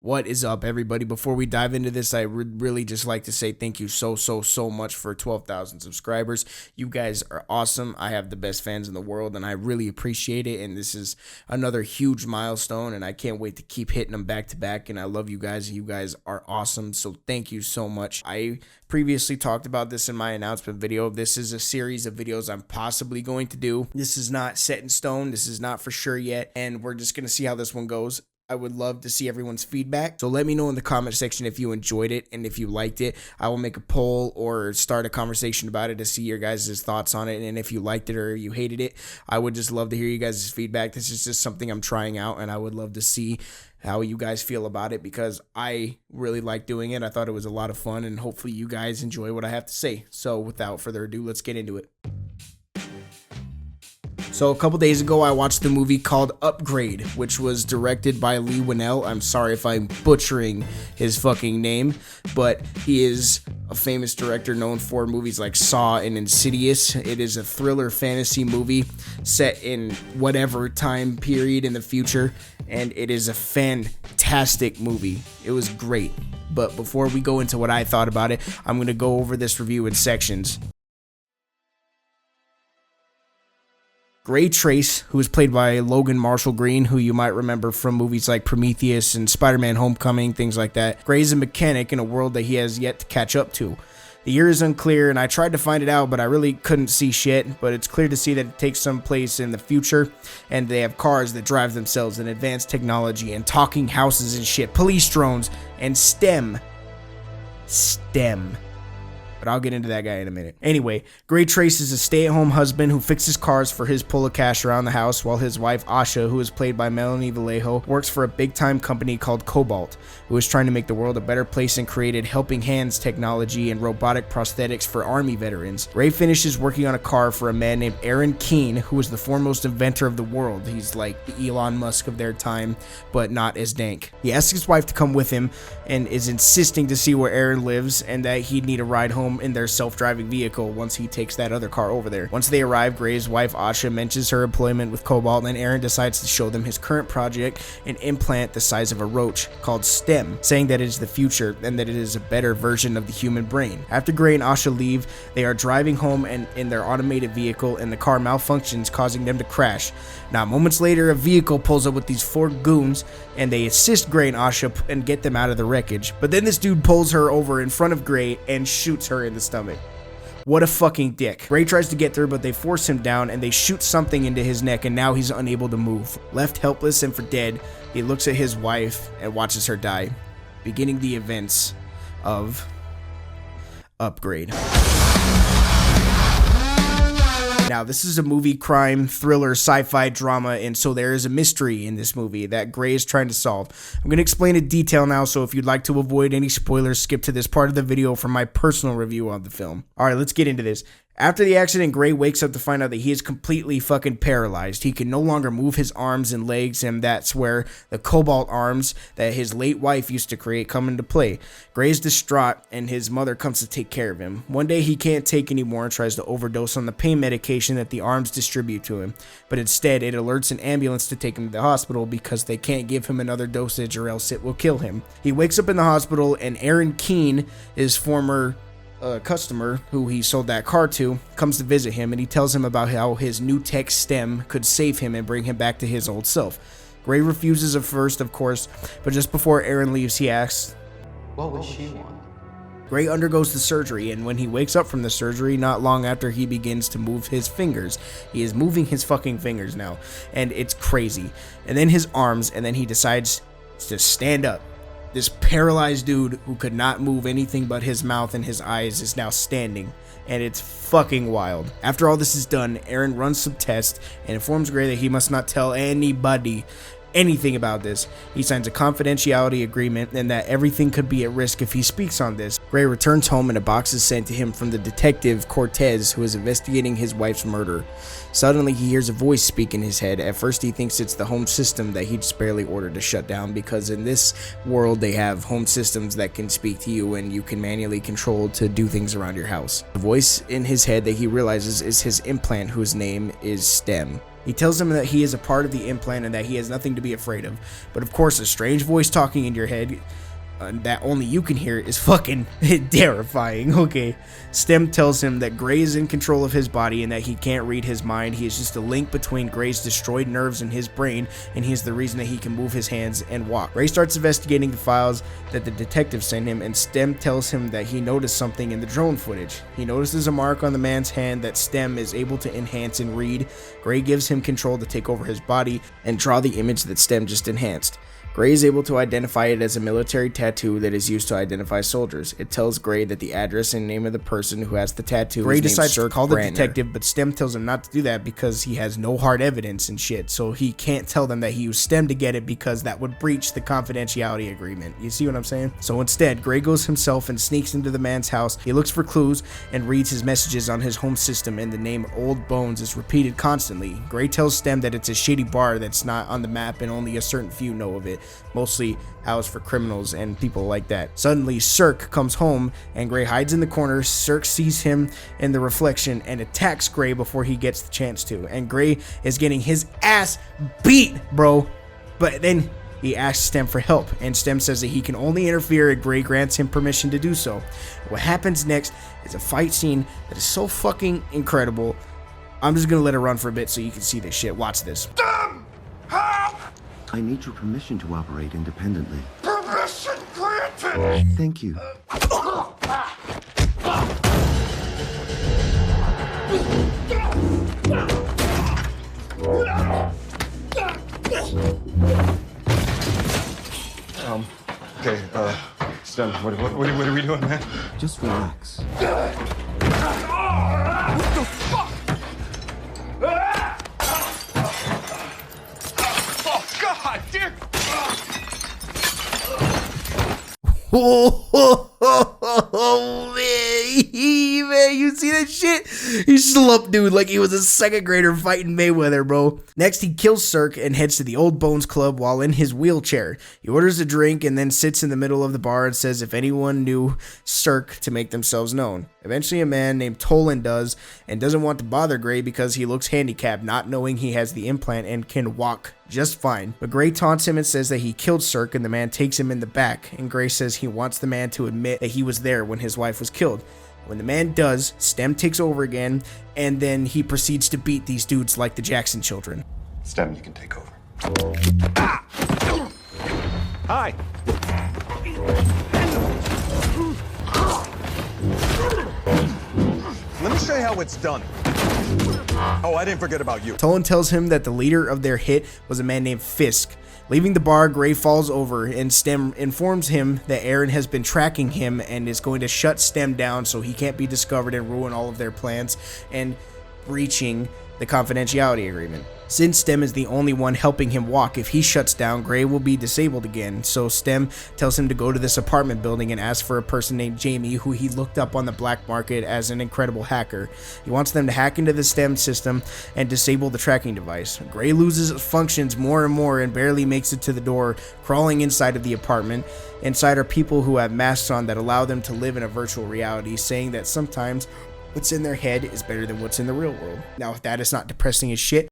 What is up, everybody? Before we dive into this, I would really just like to say thank you so much for 12,000 subscribers. You guys are awesome. I have the best fans in the world, and I really appreciate it. And this is another huge milestone, and I can't wait to keep hitting them back to back. And I love you guys. You guys are awesome. So thank you so much. I previously talked about this in my announcement video. This is a series of videos I'm possibly going to do. This is not set in stone. This is not for sure yet. And we're just going to see how this one goes. I would love to see everyone's feedback. So let me know in the comment section if you enjoyed it and if you liked it. I will make a poll or start a conversation about it to see your guys' thoughts on it. And if you liked it or you hated it, I would just love to hear you guys' feedback. This is just something I'm trying out, and I would love to see how you guys feel about it because I really like doing it. I thought it was a lot of fun, and hopefully you guys enjoy what I have to say. So without further ado, let's get into it. So a couple days ago, I watched the movie called Upgrade, which was directed by Lee Winnell. I'm sorry if I'm butchering his fucking name, but he is a famous director known for movies like Saw and Insidious. It is a thriller fantasy movie set in whatever time period in the future, and it is a fantastic movie. It was great. But before we go into what I thought about it, I'm going to go over this review in sections. Gray Trace, who is played by Logan Marshall Green, who you might remember from movies like Prometheus and Spider-Man Homecoming, things like that. Gray is a mechanic in a world that he has yet to catch up to. The year is unclear, and I tried to find it out, but I really couldn't see shit. But it's clear to see that it takes some place in the future, and they have cars that drive themselves, and advanced technology, and talking houses and shit, police drones, and STEM. But I'll get into that guy in a minute. Anyway, Gray Trace is a stay-at-home husband who fixes cars for his pull of cash around the house, while his wife Asha, who is played by Melanie Vallejo, works for a big-time company called Cobalt, who is trying to make the world a better place and created helping hands technology and robotic prosthetics for Army veterans. Gray finishes working on a car for a man named Aaron Keane, who is the foremost inventor of the world. He's like the Elon Musk of their time, but not as dank. He asks his wife to come with him and is insisting to see where Aaron lives and that he'd need a ride home in their self-driving vehicle once he takes that other car over there. Once they arrive, Gray's wife Asha mentions her employment with Cobalt, and Aaron decides to show them his current project, an implant the size of a roach called STEM, saying that it is the future and that it is a better version of the human brain. After Gray and Asha leave, they are driving home and in their automated vehicle, and the car malfunctions, causing them to crash. Now, moments later, a vehicle pulls up with these four goons, and they assist Gray and Asha and get them out of the wreckage. But then this dude pulls her over in front of Gray and shoots her in the stomach. What a fucking dick. Gray tries to get through, but they force him down and they shoot something into his neck, and now he's unable to move. Left helpless and for dead, he looks at his wife and watches her die, beginning the events of Upgrade. Now, this is a movie, crime, thriller, sci-fi, drama, and so there is a mystery in this movie that Gray is trying to solve. I'm going to explain in detail now, so if you'd like to avoid any spoilers, skip to this part of the video for my personal review of the film. Alright, let's get into this. After the accident, Gray wakes up to find out that he is completely fucking paralyzed. He can no longer move his arms and legs, and that's where the Cobalt arms that his late wife used to create come into play. Gray is distraught, and his mother comes to take care of him. One day, he can't take anymore and tries to overdose on the pain medication that the arms distribute to him, but instead, it alerts an ambulance to take him to the hospital because they can't give him another dosage or else it will kill him. He wakes up in the hospital, and Aaron Keane, his former customer who he sold that car to, comes to visit him, and he tells him about how his new tech STEM could save him and bring him back to his old self. Gray refuses at first, of course, but just before Aaron leaves, he asks, "What would she want?" Gray undergoes the surgery, and when he wakes up from the surgery, not long after, he begins to move his fingers. He is moving his fucking fingers now, and it's crazy. And then his arms, and then he decides to stand up. This paralyzed dude who could not move anything but his mouth and his eyes is now standing, and it's fucking wild. After all this is done, Aaron runs some tests and informs Gray that he must not tell anybody anything about this. He signs a confidentiality agreement and that everything could be at risk if he speaks on this. Gray returns home and a box is sent to him from the detective Cortez, who is investigating his wife's murder. Suddenly he hears a voice speak in his head. At first he thinks it's the home system that he just barely ordered to shut down, because in this world they have home systems that can speak to you and you can manually control to do things around your house. The voice in his head that he realizes is his implant, whose name is STEM. He tells him that he is a part of the implant and that he has nothing to be afraid of. But of course, a strange voice talking in your head that only you can hear is fucking terrifying. Okay, Stem tells him that Gray is in control of his body and that he can't read his mind. He is just a link between Gray's destroyed nerves in his brain, and he is the reason that he can move his hands and walk. Gray starts investigating the files that the detective sent him, and Stem tells him that he noticed something in the drone footage. He notices a mark on the man's hand that Stem is able to enhance and read. Gray gives him control to take over his body and draw the image that Stem just enhanced. Gray is able to identify it as a military tattoo that is used to identify soldiers. It tells Gray that the address and name of the person who has the tattoo Gray decides to call the detective, but Stem tells him not to do that because he has no hard evidence and shit, so he can't tell them that he used Stem to get it because that would breach the confidentiality agreement. You see what I'm saying? So instead, Gray goes himself and sneaks into the man's house. He looks for clues and reads his messages on his home system, and the name Old Bones is repeated constantly. Gray tells Stem that it's a shitty bar that's not on the map and only a certain few know of it, mostly housed for criminals and people like that. Suddenly, Cirque comes home and Gray hides in the corner. Cirque sees him in the reflection and attacks Gray before he gets the chance to. And Gray is getting his ass beat, bro. But then he asks Stem for help, and Stem says that he can only interfere if Gray grants him permission to do so. What happens next is a fight scene that is so fucking incredible. I'm just gonna let it run for a bit so you can see this shit. Watch this. I need your permission to operate independently. Permission granted! Thank you. Okay, Stem, what are we doing, man? Just relax. What the fuck? Oh, God, dude! Oh, man, you see that shit? He slumped dude like he was a second grader fighting Mayweather, bro. Next, he kills Cirque and heads to the Old Bones Club while in his wheelchair. He orders a drink and then sits in the middle of the bar and says if anyone knew Cirque to make themselves known. Eventually, a man named Tolan does and doesn't want to bother Gray because he looks handicapped, not knowing he has the implant and can walk just fine. But Gray taunts him and says that he killed Cirque, and the man takes him in the back, and Gray says he wants the man to admit that he was there when his wife was killed. When the man does, Stem takes over again, and then he proceeds to beat these dudes like the Jackson children. Stem, you can take over. Hi. Let me show you how it's done. Oh, I didn't forget about you. Tolan tells him that the leader of their hit was a man named Fisk. Leaving the bar, Gray falls over, and Stem informs him that Aaron has been tracking him and is going to shut Stem down so he can't be discovered and ruin all of their plans and breaching the confidentiality agreement. Since Stem is the only one helping him walk, if he shuts down, Gray will be disabled again. So Stem tells him to go to this apartment building and ask for a person named Jamie, who he looked up on the black market as an incredible hacker. He wants them to hack into the Stem system and disable the tracking device. Gray loses functions more and more and barely makes it to the door, crawling inside of the apartment. Inside are people who have masks on that allow them to live in a virtual reality, saying that sometimes what's in their head is better than what's in the real world. Now, if that is not depressing as shit,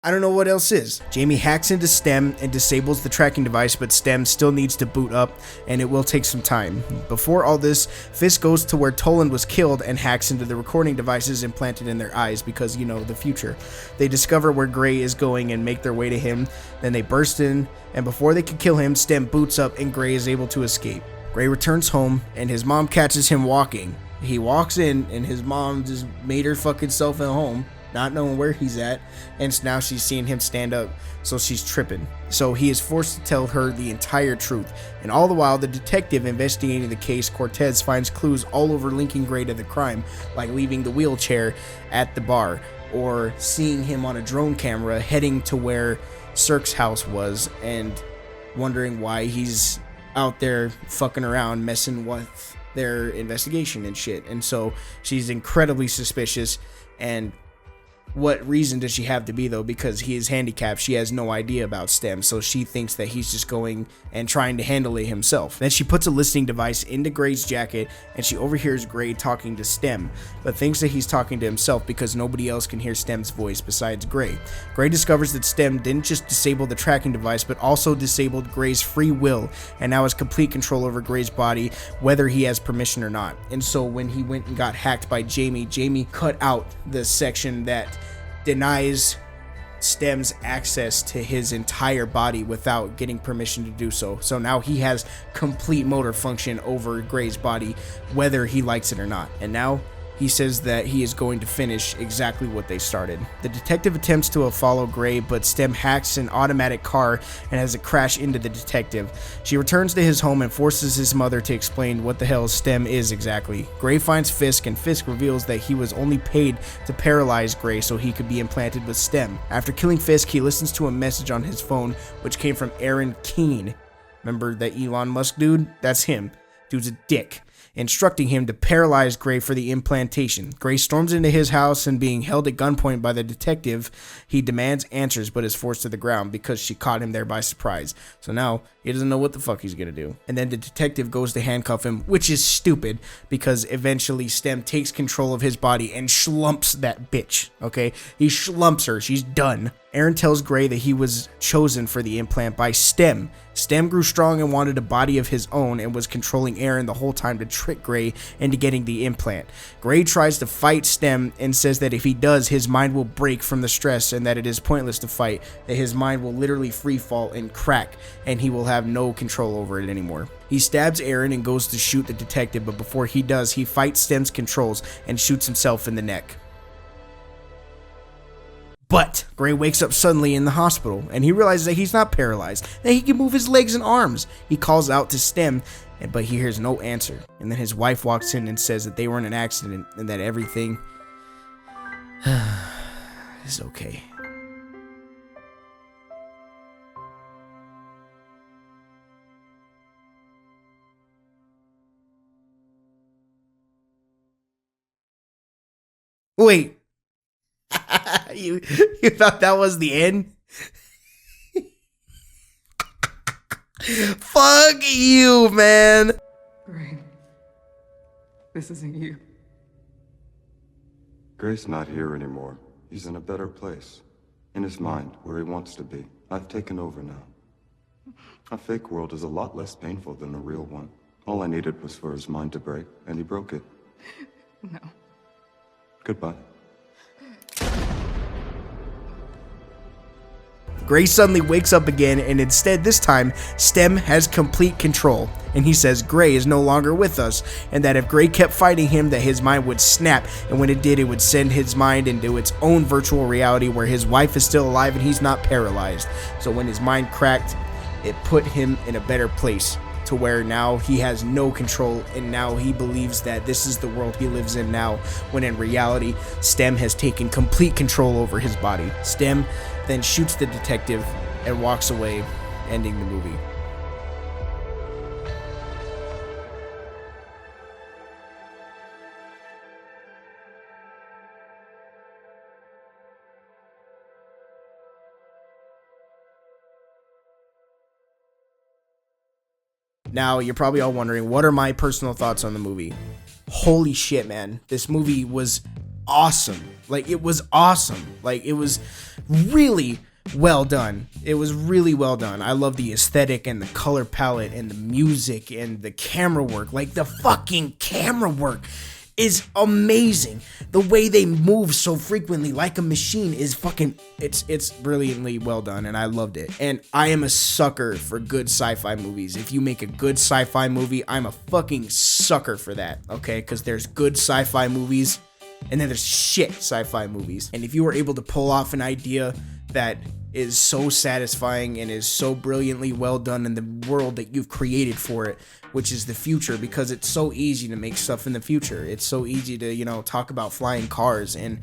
I don't know what else is. Jamie hacks into Stem and disables the tracking device, but Stem still needs to boot up, and it will take some time. Before all this, Fisk goes to where Tolan was killed and hacks into the recording devices implanted in their eyes because, you know, the future. They discover where Gray is going and make their way to him. Then they burst in, and before they can kill him, Stem boots up and Gray is able to escape. Gray returns home, and his mom catches him walking. He walks in, and his mom just made her fucking self at home, not knowing where he's at, and now she's seeing him stand up, so she's tripping. So he is forced to tell her the entire truth, and all the while, the detective investigating the case, Cortez, finds clues all over linking Gray to the crime, like leaving the wheelchair at the bar, or seeing him on a drone camera heading to where Cirque's house was, and wondering why he's out there fucking around, messing with their investigation and shit. And so she's incredibly suspicious, and What reason does she have to be, though? Because he is handicapped. She has no idea about STEM, so she thinks that he's just going and trying to handle it himself. Then she puts a listening device into Gray's jacket, and she overhears Gray talking to STEM, but thinks that he's talking to himself because nobody else can hear STEM's voice besides Gray. Gray discovers that STEM didn't just disable the tracking device, but also disabled Gray's free will, and now has complete control over Gray's body, whether he has permission or not. And so when he went and got hacked by Jamie cut out the section that denies STEM's access to his entire body without getting permission to do so. So now he has complete motor function over Gray's body, whether he likes it or not. And now he says that he is going to finish exactly what they started. The detective attempts to follow Gray, but STEM hacks an automatic car and has it crash into the detective. She returns to his home and forces his mother to explain what the hell STEM is exactly. Gray finds Fisk, and Fisk reveals that he was only paid to paralyze Gray so he could be implanted with STEM. After killing Fisk, he listens to a message on his phone, which came from Aaron Keane. Remember that Elon Musk dude? That's him. Dude's a dick, instructing him to paralyze Gray for the implantation. Gray storms into his house and, being held at gunpoint by the detective, he demands answers but is forced to the ground because she caught him there by surprise. So now he doesn't know what the fuck he's gonna do. And then the detective goes to handcuff him, which is stupid because eventually STEM takes control of his body and schlumps that bitch, okay? He schlumps her. She's done. Aaron tells Gray that he was chosen for the implant by STEM. STEM grew strong and wanted a body of his own and was controlling Aaron the whole time to trick Gray into getting the implant. Gray tries to fight STEM and says that if he does, his mind will break from the stress and that it is pointless to fight, that his mind will literally free fall and crack and he will have no control over it anymore. He stabs Aaron and goes to shoot the detective, but before he does, he fights STEM's controls and shoots himself in the neck. But Gray wakes up suddenly in the hospital, and he realizes that he's not paralyzed, that he can move his legs and arms. He calls out to STEM, but he hears no answer. And then his wife walks in and says that they were in an accident and that everything is okay. Wait. You thought that was the end? Fuck you, man. Gray, this isn't you. Gray's not here anymore. He's in a better place. In his mind, where he wants to be. I've taken over now. A fake world is a lot less painful than a real one. All I needed was for his mind to break, and he broke it. No. Goodbye. Gray suddenly wakes up again, and instead this time, STEM has complete control. And he says Gray is no longer with us, and that if Gray kept fighting him, that his mind would snap, and when it did, it would send his mind into its own virtual reality where his wife is still alive and he's not paralyzed. So when his mind cracked, it put him in a better place, to where now he has no control, and now he believes that this is the world he lives in now, when in reality, STEM has taken complete control over his body. STEM then shoots the detective and walks away, ending the movie. Now, you're probably all wondering, what are my personal thoughts on the movie? Holy shit, man. This movie was awesome. Like, it was awesome. Like, it was really well done. It was really well done. I love the aesthetic and the color palette and the music and the camera work. Like, the fucking camera work is amazing. The way they move so frequently like a machine is fucking, it's brilliantly well done, and I loved it. And I am a sucker for good sci-fi movies. If you make a good sci-fi movie, I'm a fucking sucker for that, okay? Because there's good sci-fi movies, and then there's shit sci-fi movies. And if you were able to pull off an idea that is so satisfying and is so brilliantly well done in the world that you've created for it, which is the future, because it's so easy to make stuff in the future. It's so easy to, you know, talk about flying cars and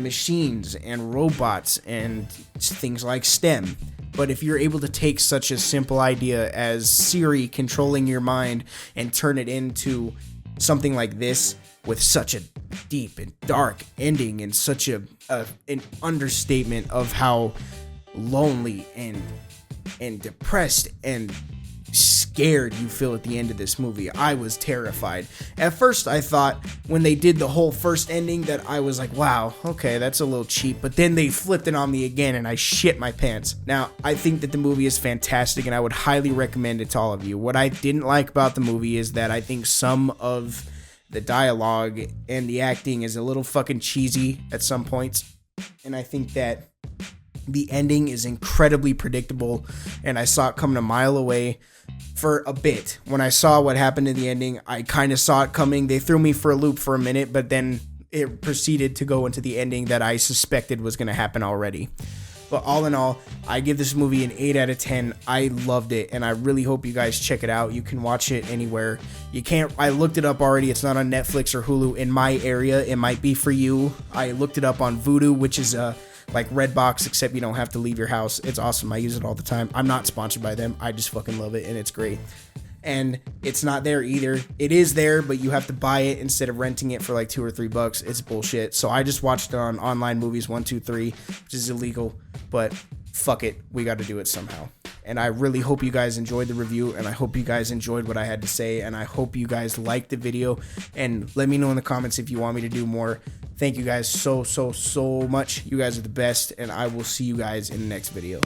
machines and robots and things like STEM. But if you're able to take such a simple idea as Siri controlling your mind and turn it into something like this, with such a deep and dark ending and such an understatement of how lonely and depressed and scared you feel at the end of this movie. I was terrified. At first, I thought when they did the whole first ending that I was like, wow, okay, that's a little cheap. But then they flipped it on me again and I shit my pants. Now, I think that the movie is fantastic and I would highly recommend it to all of you. What I didn't like about the movie is that I think some of the dialogue and the acting is a little fucking cheesy at some points. And I think that the ending is incredibly predictable and I saw it coming a mile away for a bit. When I saw what happened in the ending, I kind of saw it coming. They threw me for a loop for a minute, but then it proceeded to go into the ending that I suspected was going to happen already. But all in all, I give this movie an 8 out of 10. I loved it, and I really hope you guys check it out. You can watch it anywhere. You can't, I looked it up already. It's not on Netflix or Hulu in my area. It might be for you. I looked it up on Vudu, which is like Redbox, except you don't have to leave your house. It's awesome. I use it all the time. I'm not sponsored by them. I just fucking love it, and it's great. And it's not there either. It is there, but you have to buy it instead of renting it for like $2 or $3. It's bullshit. So I just watched it on Online Movies 123, which is illegal, but fuck it. We got to do it somehow. And I really hope you guys enjoyed the review, and I hope you guys enjoyed what I had to say, and I hope you guys liked the video, and let me know in the comments if you want me to do more. Thank you guys so much. You guys are the best, and I will see you guys in the next video.